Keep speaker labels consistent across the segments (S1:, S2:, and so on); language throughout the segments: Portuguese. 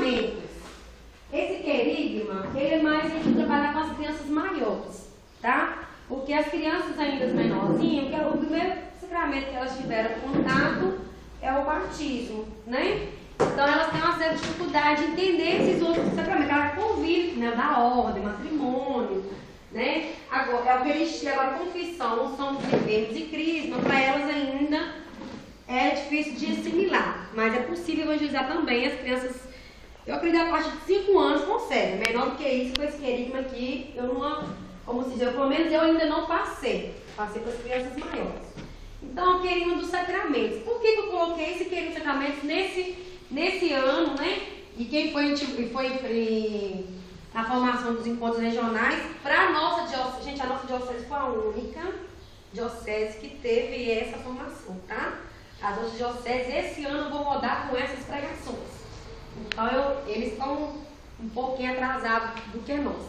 S1: sacramentos. Esse querigma, ele é mais para trabalhar com as crianças maiores, tá? Porque as crianças ainda menorzinhas, que é o primeiro sacramento que elas tiveram contato é o batismo, né? Então elas têm uma certa dificuldade de entender esses outros sacramentos. Ela convive, né, da ordem, matrimônio, né? Agora, é o que eles chamam agora confissão, somos enfermos e crisma, para elas ainda é difícil de assimilar, mas é possível evangelizar também as crianças. Eu acredito que a partir de 5 anos consegue, menor do que isso, com esse querigma aqui, eu não, como se diz, pelo menos eu ainda não passei com as crianças maiores. Então, o querigma dos sacramentos. Por que eu coloquei esse querigma dos sacramentos nesse ano, né? E quem foi na formação dos encontros regionais, para a nossa diocese, gente, a nossa diocese foi a única diocese que teve essa formação, tá? As outras dioceses, esse ano, vão rodar com essas pregações. Então, eles estão um pouquinho atrasados do que nós.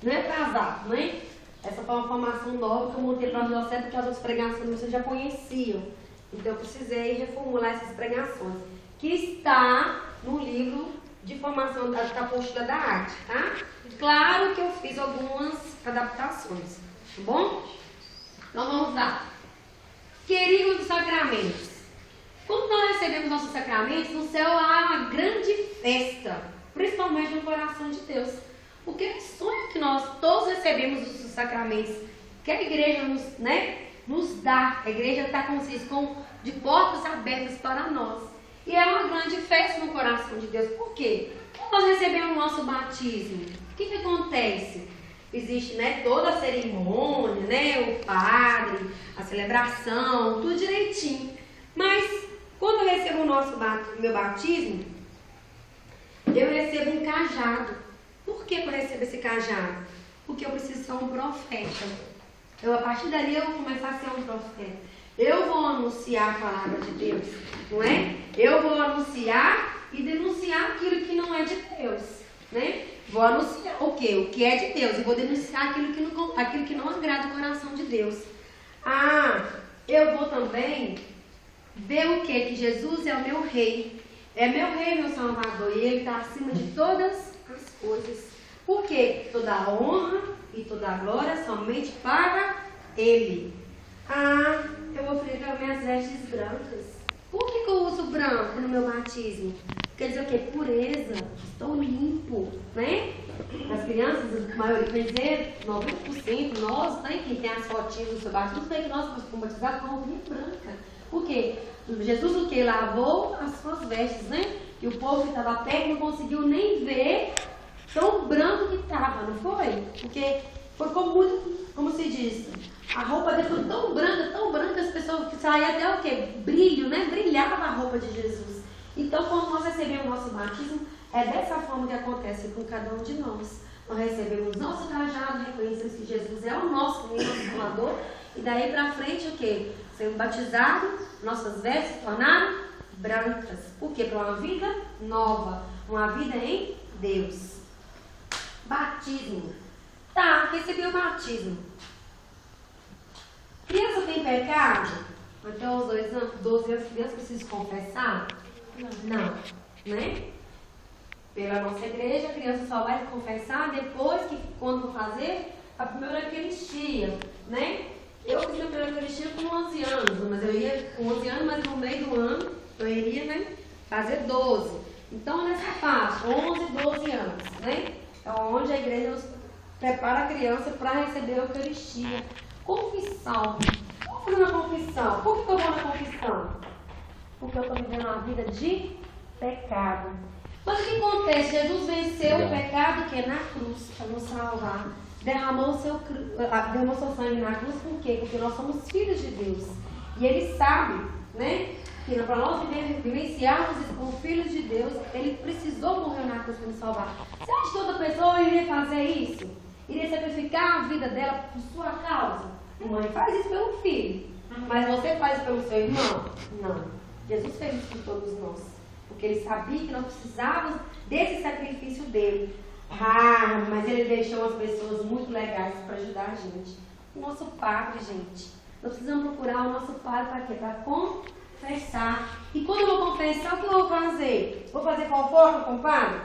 S1: Não é atrasado, né? Essa foi uma formação nova que eu montei para a diocese, porque as outras pregações vocês já conheciam. Então, eu precisei reformular essas pregações, que está no livro de formação da apostila da arte, tá? Claro que eu fiz algumas adaptações, tá bom? Então, vamos lá. Querigma dos sacramentos. Quando nós recebemos nossos sacramentos, no céu há uma grande festa, principalmente no coração de Deus. Porque é um sonho que nós todos recebemos os sacramentos, que a igreja nos dá. A igreja está, como se diz, de portas abertas para nós. E é uma grande festa no coração de Deus. Por quê? Quando nós recebemos o nosso batismo, o que acontece? Existe, né, toda a cerimônia, né, o padre, a celebração, tudo direitinho. Mas quando eu recebo o meu batismo, eu recebo um cajado. Por que eu recebo esse cajado? Porque eu preciso ser um profeta. A partir dali eu vou começar a ser um profeta. Eu vou anunciar a palavra de Deus, não é? Eu vou anunciar e denunciar aquilo que não é de Deus, né? Vou anunciar o quê? O que é de Deus. E vou denunciar aquilo que não agrada o coração de Deus. Eu vou também ver o quê? Que Jesus é o meu rei. É meu rei, meu salvador. E ele está acima de todas as coisas. Por quê? Toda a honra e toda a glória somente para ele. Eu vou fritar minhas vestes brancas. Por que eu uso branco no meu batismo? Quer dizer o quê? Pureza. Estou limpo, né? As crianças, a maioria, quer dizer, 90%, nós, né, quem tem as fotinhas do seu batismo, tem que nós fomos batizados com roupinha branca. Por quê? Jesus o que? Lavou as suas vestes, né? E o povo que estava perto não conseguiu nem ver tão branco que estava, não foi? Porque foi muito, como se diz, a roupa dele foi tão branca, as pessoas que saíam até o quê? Brilho, né? Brilhava a roupa de Jesus. Então, quando nós recebemos o nosso batismo, é dessa forma que acontece com cada um de nós. Nós recebemos nosso cajado, reconhecemos que Jesus é o nosso Salvador, e daí para frente o quê? Sendo batizado, nossas vestes se tornaram brancas. Por quê? Para uma vida nova, uma vida em Deus. Batismo. Tá, recebi o batismo. Criança tem pecado? Até os 12 anos, criança precisa confessar? Não, né? Pela nossa igreja, a criança só vai confessar depois que, quando for fazer a primeira Eucaristia, né? Eu fiz a primeira Eucaristia com 11 anos, mas eu ia com 11 anos, mas no meio do ano eu iria, né, fazer 12. Então, nessa faixa, 11, 12 anos, né? É onde a igreja nos prepara a criança para receber a Eucaristia. Confissão. Vamos fazer uma confissão. Por que eu vou na confissão? Porque eu estou vivendo uma vida de pecado. Mas o que acontece? Jesus venceu o pecado que é na cruz para nos salvar. Derramou seu sangue na cruz, por quê? Porque nós somos filhos de Deus. E Ele sabe, né, que para nós vivenciarmos isso como filhos de Deus, Ele precisou morrer na cruz para nos salvar. Você acha que toda pessoa iria fazer isso? Iria sacrificar a vida dela por sua causa? A mãe faz isso pelo filho. Mas você faz isso pelo seu irmão? Não. Jesus fez isso por todos nós. Porque Ele sabia que nós precisávamos desse sacrifício dele. Mas Ele deixou as pessoas muito legais para ajudar a gente. O nosso Padre, gente. Nós precisamos procurar o nosso Padre para quê? Para confessar. E quando eu vou confessar, o que eu vou fazer? Vou fazer fofoca com o padre?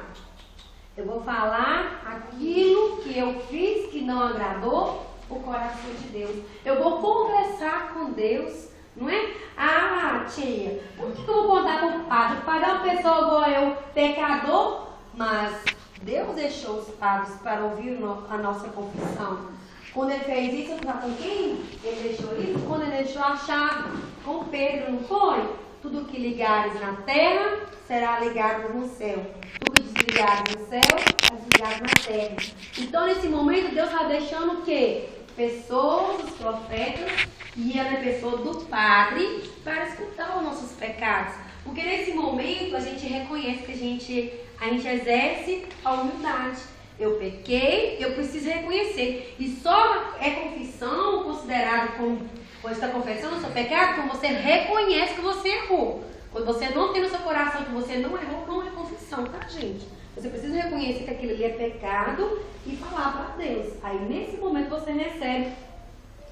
S1: Eu vou falar aquilo que eu fiz que não agradou o coração de Deus. Eu vou conversar com Deus, não é? Ah, tia, por que eu vou contar com o padre? O padre é uma pessoa igual eu, pecador, mas Deus deixou os padres para ouvir a nossa confissão. Quando ele fez isso, sabe com quem ele deixou isso? Quando ele deixou a chave com Pedro, não foi? Tudo que ligares na terra será ligado no céu. Tudo que desligares no céu será desligado na terra. Então, nesse momento, Deus está deixando o quê? Pessoas, os profetas, e a pessoa do padre para escutar os nossos pecados. Porque nesse momento a gente reconhece que a gente exerce a humildade. Eu pequei, eu preciso reconhecer. E só é confissão considerado como você está confessando o seu pecado quando você reconhece que você errou. Quando você não tem no seu coração que você não errou, não é confissão, tá, gente? Você precisa reconhecer que aquilo ali é pecado e falar para Deus. Aí nesse momento você recebe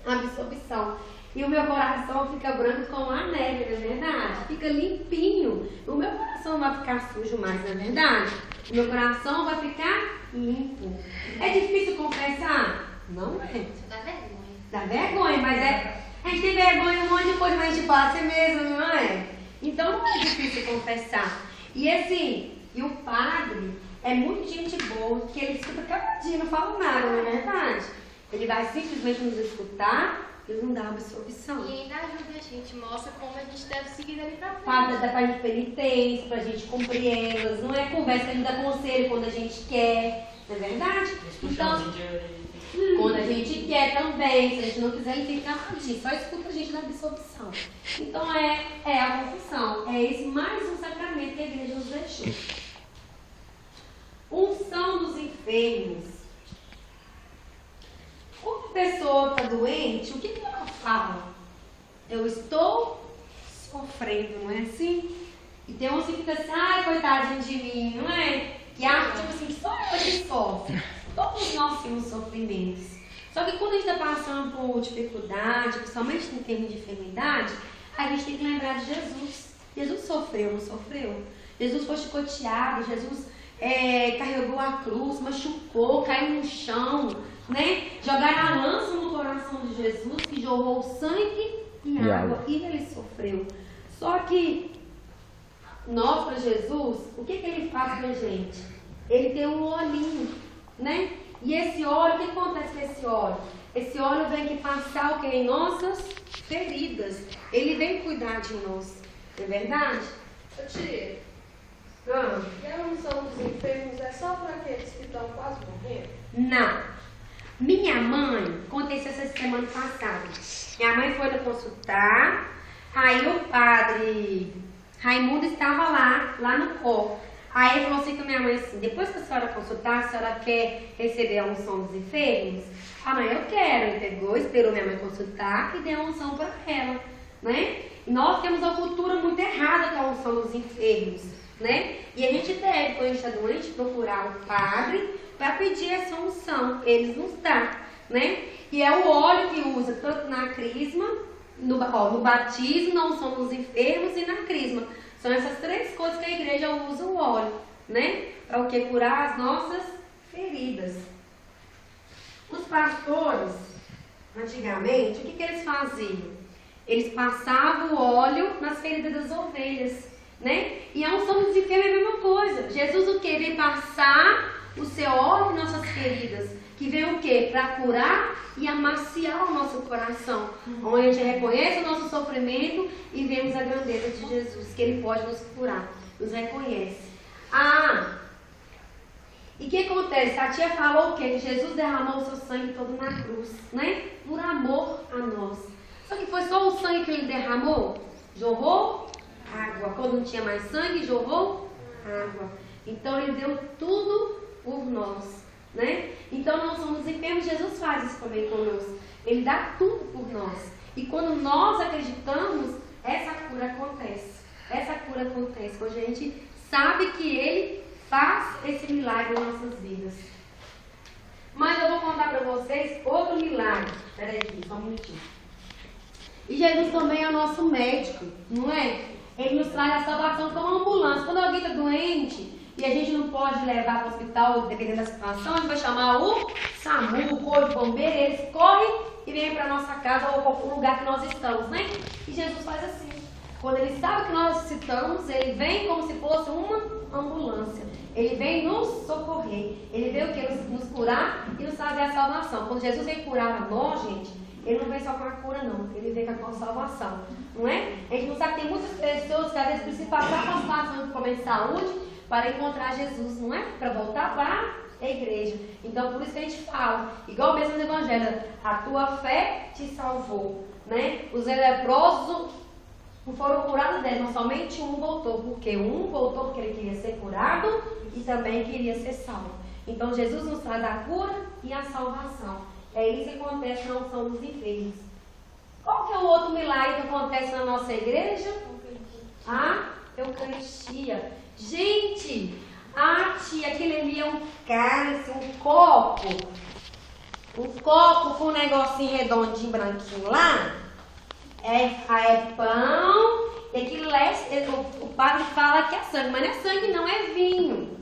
S1: a absolvição. E o meu coração fica branco como a neve, não é verdade? Fica limpinho. O meu coração não vai ficar sujo mais, não é verdade? O meu coração vai ficar limpo. É difícil confessar? Não é.
S2: Dá vergonha.
S1: Dá vergonha, mas a gente tem vergonha um monte de coisa, mas a gente passa mesmo, não é? Então não é difícil confessar. E assim, e o padre é muito gente boa, que ele escuta caladinho, não fala nada, não é verdade? Ele vai simplesmente nos escutar. Eles não dão absolvição.
S2: E ainda ajuda a gente, mostra como a gente deve seguir dali pra frente.
S1: Fala da parte de penitência, pra gente cumprir elas. Não é conversa, ele dá conselho quando a gente quer. Não é verdade? Então, quando a gente quer também, se a gente não quiser, ele fica caladinho. Só escuta a gente na absolvição. Então é a confissão. É esse mais um sacramento que a igreja nos deixou. Unção dos enfermos. Quando a pessoa está doente, o que ela fala? Eu estou sofrendo, não é assim? E tem uns que ficam assim, ai, coitadinho de mim, não é? Que acha, tipo assim, só eu que sofre. Todos nós temos sofrimentos. Só que quando a gente está passando por dificuldade, principalmente em termos de enfermidade, a gente tem que lembrar de Jesus. Jesus sofreu, não sofreu? Jesus foi chicoteado, Jesus carregou a cruz, machucou, caiu no chão, né? Jogaram a lança no coração de Jesus, que jorrou sangue e água, e ele sofreu. Só que nós, para Jesus, o que ele faz pra gente? Ele tem um olhinho, né? E esse óleo, o que acontece com esse óleo? Esse óleo vem aqui passar o que? Em nossas feridas. Ele vem cuidar de nós. Não é verdade?
S3: Tia, e a unção dos enfermos é só para aqueles que estão quase morrendo?
S1: Não. Minha mãe, aconteceu essa semana passada. Minha mãe foi no consultar, aí o padre Raimundo estava lá no corpo. Aí ele falou assim com a minha mãe assim, depois que a senhora consultar, a senhora quer receber a unção dos enfermos? A mãe, eu quero. Ele pegou, esperou minha mãe consultar e deu a unção para ela, né? E nós temos uma cultura muito errada com a unção dos enfermos, né? E a gente deve, quando a gente está doente, procurar o padre para pedir essa unção. Eles nos dão, né? E é o óleo que usa tanto na crisma, no batismo, na unção dos enfermos e na crisma. São essas três coisas que a igreja usa o óleo, né? Para o que? Curar as nossas feridas. Os pastores, antigamente, o que eles faziam? Eles passavam o óleo nas feridas das ovelhas, né? E a unção dos enfermos é a mesma coisa. Jesus o que? Vem passar o seu óleo nas nossas feridas. Que vem o quê? Para curar e amaciar o nosso coração. Onde a gente reconhece o nosso sofrimento e vemos a grandeza de Jesus, que Ele pode nos curar. Nos reconhece. E o que acontece? A tia falou o quê? Que Jesus derramou o seu sangue todo na cruz, né? Por amor a nós. Só que foi só o sangue que Ele derramou? Jorrou água. Quando não tinha mais sangue, jorrou água. Então Ele deu tudo por nós, né? Então nós somos enfermos, Jesus faz isso também conosco. Ele dá tudo por nós. E quando nós acreditamos, essa cura acontece. Essa cura acontece quando a gente sabe que Ele faz esse milagre em nossas vidas. Mas eu vou contar para vocês outro milagre. Espera aí, só um minutinho. E Jesus também é o nosso médico, não é? Ele nos traz a salvação como uma ambulância. Quando alguém está doente e a gente não pode levar para o hospital, dependendo da situação, a gente vai chamar o SAMU, o Corpo de Bombeiro, eles correm e vêm para a nossa casa ou qualquer lugar que nós estamos, né? E Jesus faz assim. Quando ele sabe que nós necessitamos, ele vem como se fosse uma ambulância. Ele vem nos socorrer. Ele veio o quê? Nos curar e nos trazer a salvação. Quando Jesus vem curar a nós, gente, ele não vem só com a cura, não. Ele vem com a salvação. Não é? A gente não sabe que tem muitas pessoas que às vezes precisam passar por uma situação de problema de saúde para encontrar Jesus, não é? Para voltar para a igreja. Então, por isso que a gente fala, igual mesmo no Evangelho, a tua fé te salvou, né? Os leprosos não foram curados dele, mas somente um voltou. Porque um voltou porque ele queria ser curado e também queria ser salvo. Então, Jesus nos traz a cura e a salvação. É isso que acontece na unção dos enfermos. Qual que é o outro milagre que acontece na nossa igreja? A Eucaristia. Gente, aquele ali é um cálice, um copo. Um copo com um negocinho redondinho, branquinho lá. É pão. E aquilo lá, o padre fala que é sangue, mas não é sangue, não, é vinho.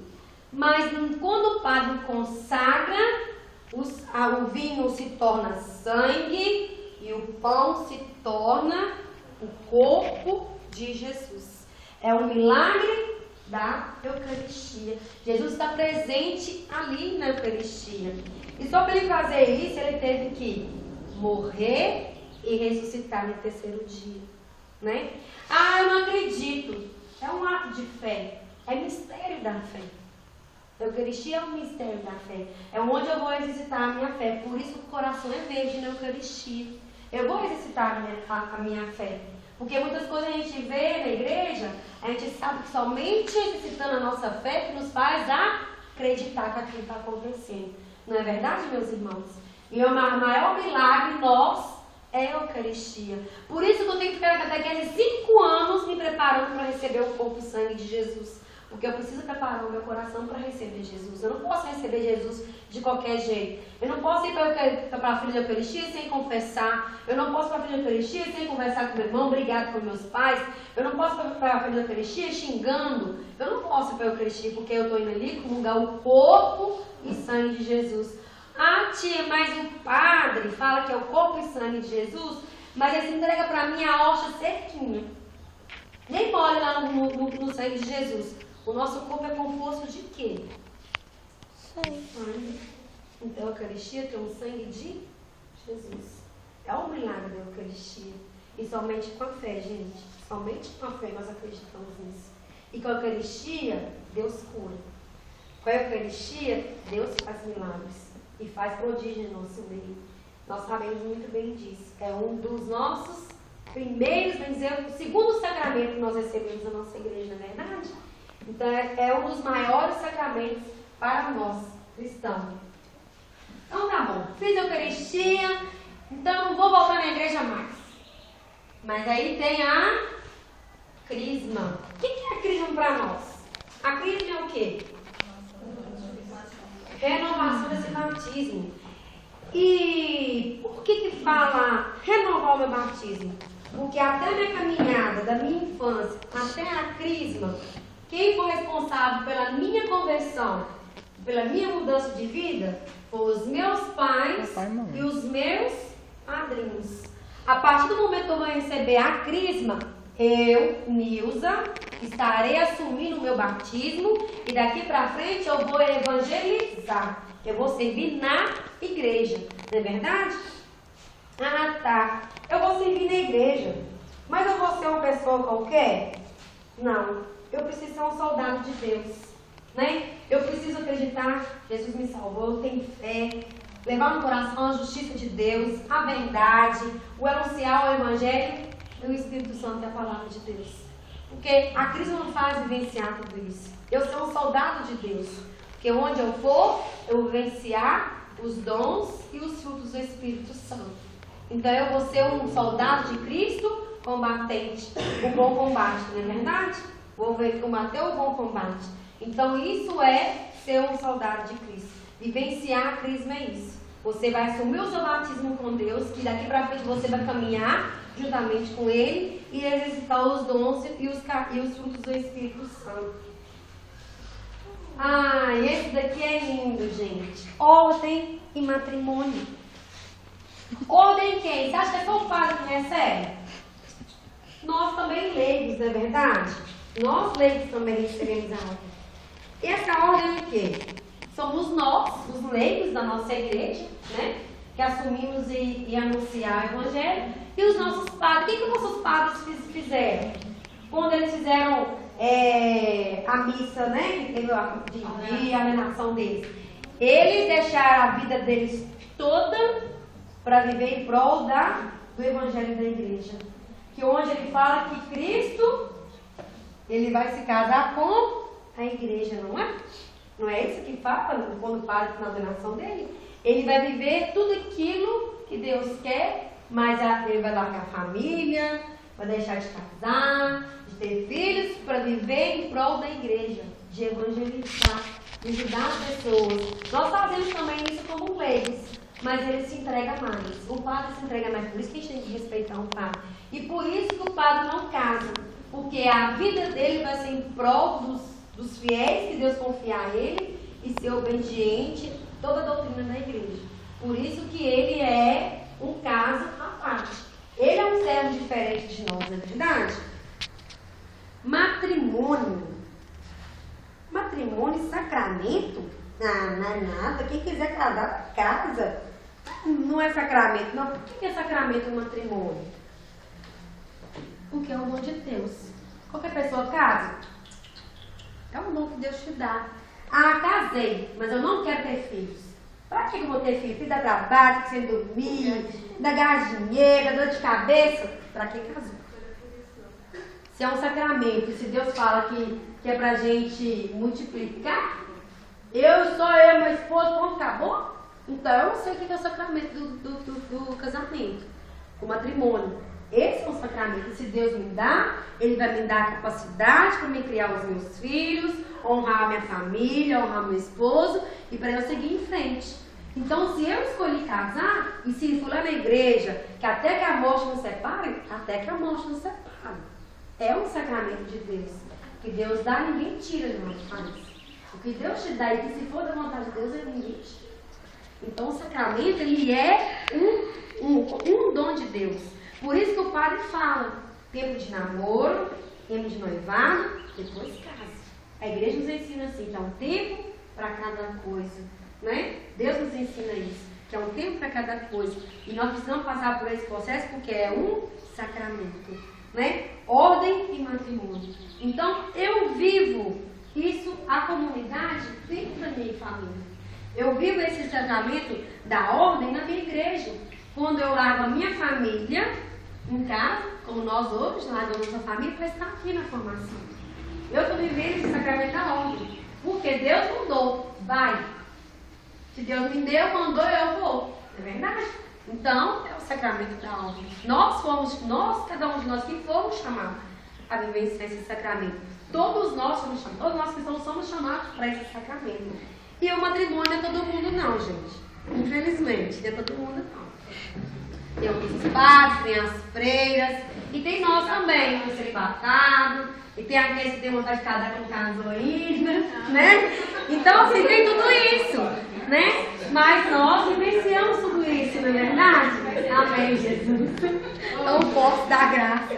S1: Mas quando o padre consagra, o vinho se torna sangue e o pão se torna o corpo de Jesus. É um milagre da Eucaristia. Jesus está presente ali na Eucaristia. E só para ele fazer isso, ele teve que morrer e ressuscitar no terceiro dia, né? Eu não acredito. É um ato de fé. É mistério da fé. A Eucaristia é um mistério da fé. É onde eu vou exercitar a minha fé. Por isso que o coração é verde na Eucaristia. Eu vou exercitar a minha fé. Porque muitas coisas a gente vê na igreja, a gente sabe que somente exercitando a nossa fé que nos faz acreditar que aquilo está acontecendo. Não é verdade, meus irmãos? E o maior milagre nós é a Eucaristia. Por isso que eu tenho que ficar na catequese 5 anos me preparando para receber o corpo e sangue de Jesus. Porque eu preciso preparar o meu coração para receber Jesus. Eu não posso receber Jesus de qualquer jeito. Eu não posso ir para a fila de Eucaristia sem confessar. Eu não posso ir para a fila de Eucaristia sem conversar com meu irmão, brigado com meus pais. Eu não posso ir para a fila de Eucaristia xingando. Eu não posso ir para a Eucaristia porque eu estou indo ali comungar o corpo e sangue de Jesus. Tia, mas o padre fala que é o corpo e sangue de Jesus, mas ele entrega para mim a hóstia sequinha. Nem molha lá no sangue de Jesus. O nosso corpo é composto de quê? Sangue. Então a Eucaristia tem o sangue de Jesus. É um milagre da Eucaristia. E somente com a fé, gente. Somente com a fé nós acreditamos nisso. E com a Eucaristia, Deus cura. Com a Eucaristia, Deus faz milagres. E faz prodígio no nosso meio. Nós sabemos muito bem disso. É um dos nossos primeiros, vamos dizer, o segundo sacramento que nós recebemos na nossa igreja, não é verdade? Então é um dos maiores sacramentos para nós, cristãos. Então tá bom, fiz a Eucaristia, então não vou voltar na igreja mais. Mas aí tem a Crisma. O que é a Crisma para nós? A Crisma é o quê? Renovação desse batismo. E por que fala renovar o meu batismo? Porque até a minha caminhada, da minha infância, até a Crisma, quem foi responsável pela minha conversão, pela minha mudança de vida, foram os meus pais e os meus padrinhos. A partir do momento que eu vou receber a Crisma, eu, Nilza, estarei assumindo o meu batismo e daqui para frente eu vou evangelizar. Eu vou servir na igreja, não é verdade? Tá. Eu vou servir na igreja, mas eu vou ser uma pessoa qualquer? Não. Eu preciso ser um soldado de Deus, né? Eu preciso acreditar, Jesus me salvou, eu tenho fé, levar no coração a justiça de Deus, a verdade, o anunciar o Evangelho e o Espírito Santo é a palavra de Deus. Porque a Cristo não faz vivenciar tudo isso. Eu sou um soldado de Deus, porque onde eu for, eu vou vivenciar os dons e os frutos do Espírito Santo. Então eu vou ser um soldado de Cristo, combatente, o bom combate, não é verdade? Vou combater o bom combate. Então isso é ser um soldado de Cristo. Vivenciar a Crisma é isso. Você vai assumir o seu batismo com Deus, que daqui para frente você vai caminhar juntamente com Ele e exercitar os dons e os frutos do Espírito Santo. Esse daqui é lindo, gente. Ordem e matrimônio. Ordem quem? Você acha que é só o padre que recebe? Nós também leigos, não é verdade? Nós leigos também recebemos a ordem. E essa ordem é o quê? Somos nós, os leigos da nossa igreja, né? Que assumimos e anunciar o Evangelho. E os nossos padres. O que os nossos padres fizeram? Quando eles fizeram a missa, né? De alienação deles. Eles deixaram a vida deles toda para viver em prol do Evangelho da igreja. Que onde ele fala que Cristo, ele vai se casar com a igreja, não é? Não é isso que fala quando o padre na ordenação dele? Ele vai viver tudo aquilo que Deus quer, mas ele vai largar a família, vai deixar de casar, de ter filhos, para viver em prol da igreja, de evangelizar, de ajudar as pessoas. Nós fazemos também isso como leigos, mas ele se entrega mais. O padre se entrega mais, por isso que a gente tem que respeitar o padre. E por isso que o padre não casa, porque a vida dele vai ser em prol dos fiéis que Deus confiar a ele e ser obediente a toda a doutrina da igreja. Por isso que ele é um caso à parte. Ele é um servo diferente de nós, não é verdade? Matrimônio. Matrimônio e sacramento? Não é nada. Quem quiser casar, casa. Não é sacramento, não. Por que é sacramento no matrimônio? Porque é um dom de Deus. Qualquer pessoa casa. É um dom que Deus te dá. Casei, mas eu não quero ter filhos. Pra que eu vou ter filho? Filho dá trabalho, sem dormir, dá gastar dinheiro, dor de cabeça. Pra que casou? Se é um sacramento, se Deus fala que é pra gente multiplicar, eu, meu esposo, pronto, acabou? Então eu não sei o que é o sacramento do casamento, o matrimônio. Esse é um sacramento. Se Deus me dá, Ele vai me dar a capacidade para me criar os meus filhos, honrar a minha família, honrar meu esposo e para eu seguir em frente. Então, se eu escolhi casar, e se for lá na igreja, que até que a morte nos separe, até que a morte nos separe. É um sacramento de Deus. O que Deus dá, ninguém tira de nós pais. O que Deus te dá e que se for da vontade de Deus, ninguém tira. Então, o sacramento, ele é um dom de Deus. Por isso que o padre fala, tempo de namoro, tempo de noivado, depois casa. A igreja nos ensina assim, que é um tempo para cada coisa, né? Deus nos ensina isso, que é um tempo para cada coisa. E nós precisamos passar por esse processo porque é um sacramento, né? Ordem e matrimônio. Então, eu vivo isso, a comunidade vive da minha família. Eu vivo esse sacramento da ordem na minha igreja. Quando eu largo a minha família em casa, como nós hoje, largamos a família para estar aqui na formação. Eu estou vivendo esse sacramento da ordem. Porque Deus mandou, vai. Se Deus me deu, mandou, eu vou. Não é verdade? Então, é o sacramento da ordem. Cada um de nós que fomos chamados a vivenciar esse sacramento. Todos nós somos chamados, todos nós cristãos somos chamados para esse sacramento. E o matrimônio não é todo mundo não, gente. Infelizmente, não é todo mundo não. Tem os padres, tem as freiras, e tem nós também, o celibatado, e tem aqueles que tem vontade de casar com casoína, né? Então, assim, tem tudo isso, né? Mas nós vivenciamos tudo isso, não é verdade? Amém, Jesus. Então, posso dar graça.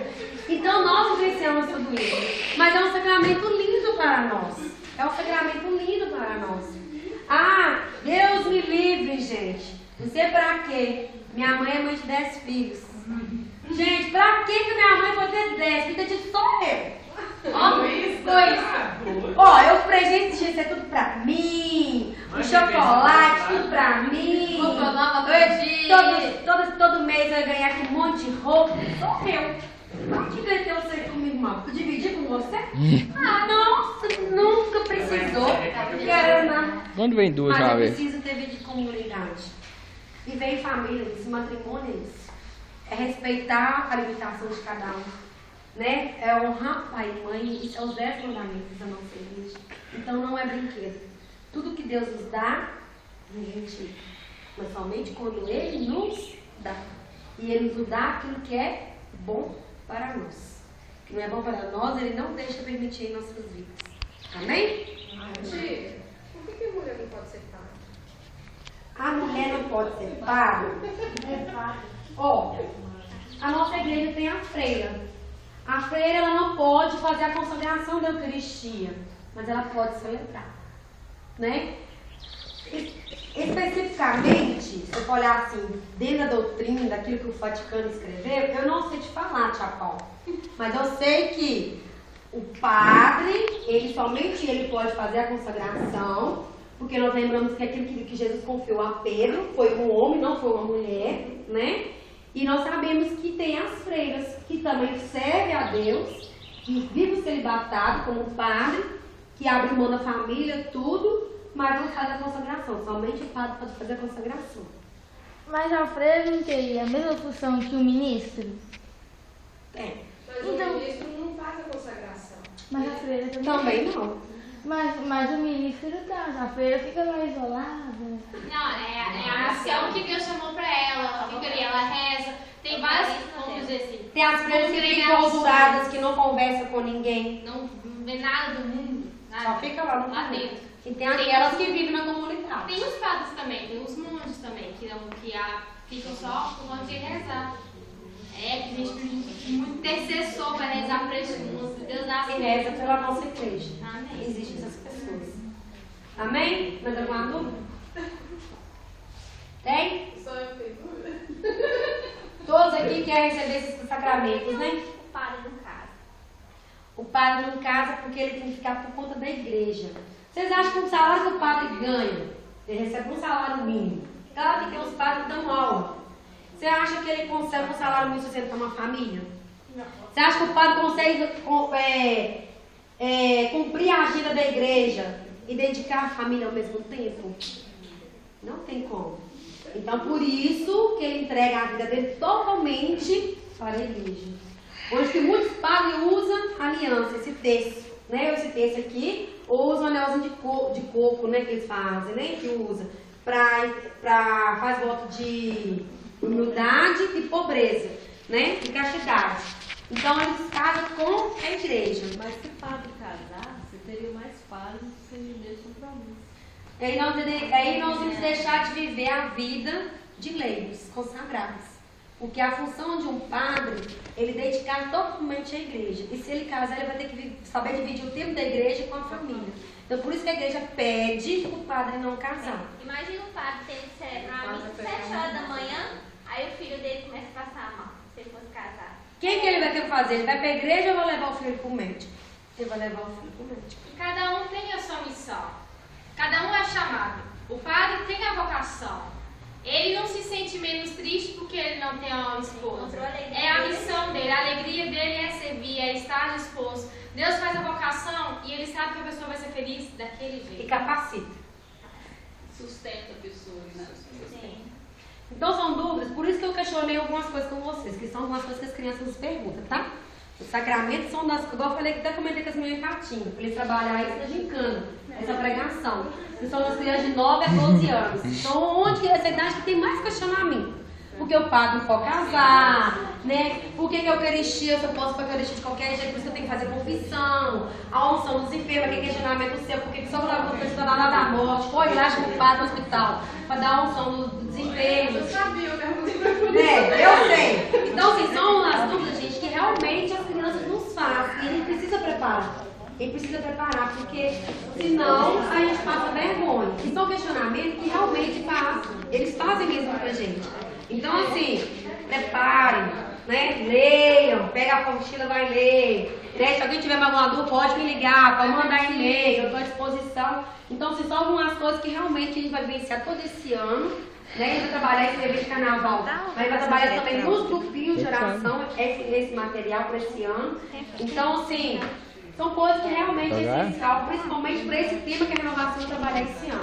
S1: Então, nós vivenciamos tudo isso. Mas é um sacramento lindo para nós. É um sacramento lindo para nós. Deus me livre, gente. Não sei pra quê. Minha mãe é mãe de 10 filhos. Gente, pra que minha mãe vai ter 10? Fica de só eu. Os presentes tinham que ser tudo pra mim. O chocolate, tudo pra mim. Todo mês eu ia ganhar aqui um monte de roupa. Sou eu. Por que vai ter você comigo, irmão? Eu dividir com você? Nossa, nunca precisou. Quero não.
S4: Onde vem duas já,
S1: velho? Mas eu preciso ter vida de comunidade. Viver em família, esse matrimônio é isso. É respeitar a limitação de cada um. Né? É honrar pai e mãe. Isso é os 10 fundamentos da nossa igreja. Então não é brinquedo. Tudo que Deus nos dá, a gente, mas somente quando Ele nos dá. E Ele nos dá aquilo que é bom para nós. O que não é bom para nós, ele não deixa permitir em nossas vidas. Amém?
S3: Tia, por que a mulher não pode ser padre?
S1: A mulher não pode ser padre. Ó, a nossa igreja tem a freira. A freira ela não pode fazer a consagração da Eucaristia, mas ela pode celebrar, né? Especificamente, se você olhar assim, dentro da doutrina, daquilo que o Vaticano escreveu, eu não sei te falar, Tia Paula, mas eu sei que o padre, somente ele pode fazer a consagração, porque nós lembramos que aquilo que Jesus confiou a Pedro foi um homem, não foi uma mulher, né? E nós sabemos que tem as freiras, que também servem a Deus, que vivem celibatado como um padre, que abre mão da família, tudo, mas não faz a consagração. Somente o padre pode fazer a consagração.
S4: Mas a freira não teria a mesma função que o ministro?
S1: É.
S3: Mas
S4: Então-
S3: o ministro não faz a consagração.
S4: Mas a freira também.
S1: Também não.
S4: Mas o ministro tá, a freira fica mais isolada.
S2: Não, é a missão que Deus chamou pra ela. Ela fica ali, ela reza. Tem várias, vamos dizer assim,
S1: Tem as freiras que ficam ousuradas, que não conversam com ninguém.
S2: não vê nada do mundo,
S1: Só
S2: nada.
S1: fica lá no
S2: Lá
S1: fundo.
S2: dentro.
S1: E tem aquelas que vivem na comunidade.
S2: Tem os padres também, tem os monges também, que ficam só por conta de rezar. É, que a gente muito intercessor para rezar para esse mundo. Deus dá
S1: E reza pela nossa igreja.
S2: Amém.
S1: Existem essas pessoas. Amém? Mais alguma dúvida? Tem?
S3: Só eu tenho dúvida.
S1: Todos aqui querem receber esses sacramentos, né?
S2: O padre não casa.
S1: O padre não casa porque ele tem que ficar por conta da igreja. Vocês acham que o salário que o padre ganha, ele recebe um salário mínimo? Claro que tem uns padres que dão aula. Você acha que ele consegue um salário mínimo sustentar uma família?
S2: Não.
S1: Você acha que o padre consegue cumprir a agenda da igreja e dedicar a família ao mesmo tempo? Não tem como. Então, por isso que ele entrega a vida dele totalmente para a igreja. Hoje que muitos padres usam aliança, esse terço, né? Esse terço aqui, ou usam um anelzinho de coco, né? Que eles fazem, né? Que usa faz voto de humildade e pobreza, né? E castidade. Então, eles casam com a igreja.
S5: Mas se padre casasse, teria mais padres sem viver compromisso.
S1: Aí nós vamos deixar de viver a vida de leigos consagrados. Porque a função de um padre, ele dedicar totalmente à igreja. E se ele casar, ele vai ter que saber dividir o tempo da igreja com a família. Então, por isso que a igreja pede o padre não casar.
S6: Imagina um padre tendo cerebro a missa 7 horas da manhã, aí o filho dele começa a passar mal, se ele fosse casar.
S1: O que ele vai ter que fazer? Ele vai para a igreja ou vai levar o filho para o médico? Ele vai levar o filho para o médico.
S2: E cada um tem a sua missão. Cada um é chamado. O padre tem a vocação. Ele não se sente menos triste porque ele não tem uma esposa. É a missão dele, a alegria dele é servir, é estar disposto. Deus faz a vocação e ele sabe que a pessoa vai ser feliz daquele
S1: E
S2: jeito.
S1: capacita.
S5: Sustenta a pessoa, né?
S1: Então são dúvidas, por isso que eu questionei algumas coisas com vocês, que são algumas coisas que as crianças nos perguntam, tá? Os sacramentos são das, igual eu falei, que até comentei com as meninas Catinho, para eles trabalharem isso na gincana, essa pregação. Que são das crianças de 9 a 12 anos. Então, onde que é essa idade que tem mais questionamento? Porque o padre não pode casar, né? Por que a Eucaristia, se eu posso para a Eucaristia de qualquer jeito, por isso que eu tenho que fazer confissão, a unção dos enfermos, aquele questionamento seu, por que só quando a pessoa está lá da morte, foi lá com o padre no hospital, para dar a unção dos enfermos.
S3: Eu sabia, eu perguntei
S1: Eu sei. Então, assim, são as dúvidas, gente, que realmente as crianças nos fazem. E a gente precisa preparar. Ele precisa preparar, porque senão a gente passa vergonha. E são questionamentos que realmente eles fazem mesmo pra gente. Então, assim, preparem, né? Leiam, pega a apostila, vai ler. Né? Se alguém tiver mais alguma dúvida, pode me ligar, pode mandar e-mail, eu estou à disposição. Então, assim, são algumas coisas que realmente a gente vai vivenciar todo esse ano. Né? A gente vai trabalhar esse evento de carnaval, mas vai trabalhar também nos grupinhos de oração, esse material para esse ano. Então, assim, são coisas que realmente é essencial, principalmente para esse tema que a renovação vai trabalhar esse ano.